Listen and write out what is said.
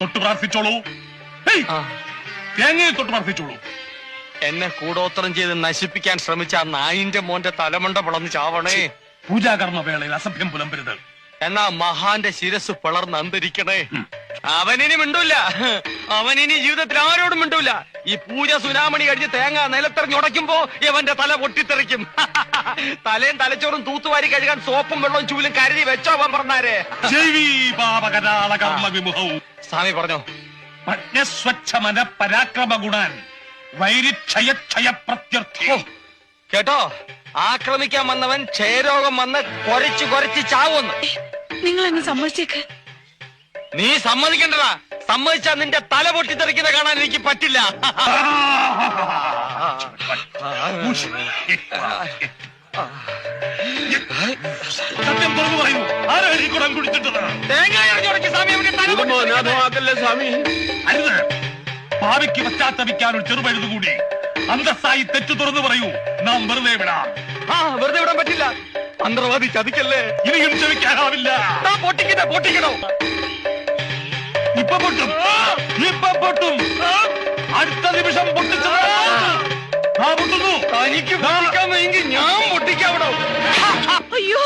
തൊട്ട് പ്രാർത്ഥിച്ചോളൂ. തേങ്ങയെ തൊട്ട് പ്രാർത്ഥിച്ചോളൂ. എന്നെ കൂടോത്രം ചെയ്ത് നശിപ്പിക്കാൻ ശ്രമിച്ച ആ നായിന്റെ മോന്റെ തലമണ്ട പിളർന്ന് ചാവണേ. പൂജാകർമ്മ വേളയിൽ അസഭ്യം പുലമ്പരുത്. എന്നാ മഹാന്റെ ശിരസ് പിളർന്ന് അന്തരിക്കണേ. അവനിനി മിണ്ടൂല. അവനിനി ജീവിതത്തിൽ ആരോടും മിണ്ടൂല. ഈ പൂജ സുനാമണി കഴിഞ്ഞ് തേങ്ങ നിലത്തെറിഞ്ഞുടയ്ക്കുമ്പോ ഇവന്റെ തല പൊട്ടിത്തെറിക്കും. തലയും തലച്ചോറും തൂത്തുവാരി കഴുകാൻ സോപ്പും വെള്ളവും ചൂലും കരുതി വെച്ചോ അവൻ പറഞ്ഞാരേ. സ്വാമി പറഞ്ഞോ. പ്രജ്ഞസ്വച്ഛമന പരാക്രമ ഗുണാൻ വൈരിക്ഷയ പ്രത്യർത്ഥി. കേട്ടോ, ആക്രമിക്കാൻ വന്നവൻ ക്ഷയരോഗം വന്ന് കൊരച്ചു കൊരച്ച് ചാവുന്നു. നിങ്ങൾ എന്നെ സമ്മതിച്ചേക്ക്. നീ സമ്മതിക്കണ്ടടാ. സമ്മതിച്ചാ നിന്റെ തല പൊട്ടിത്തെറിക്കുന്ന കാണാൻ എനിക്ക് പറ്റില്ല. സത്യം തുറന്നു പറയൂ. ആരാ ഈ കുടം കുടിച്ചിട്ടത്? തേങ്ങ എറിഞ്ഞുടക്കി സ്വാമി അവന്റെ തല സ്വാമി. അരുത്. ഭാവിക്ക് പശ്ചാത്തപിക്കാൻ ഒരു ചെറുപഴുതുകൂടി. അന്തസ്സായി തെറ്റു തുറന്നു പറയൂ. നാം വെറുതെ വിടാം. വെറുതെ വിടാൻ പറ്റില്ല. മന്ത്രവാദി ചതിക്കല്ലേ. ഇനിയും ക്ഷമിക്കാനാവില്ല. പൊട്ടിക്കണോ. ഇപ്പൊ പൊട്ടും. അടുത്ത നിമിഷം പൊട്ടിച്ചത് പൊട്ടുന്നു. തനിക്ക് പൊട്ടിക്കാമെങ്കിൽ ഞാൻ പൊട്ടിക്കാവണോ? അയ്യോ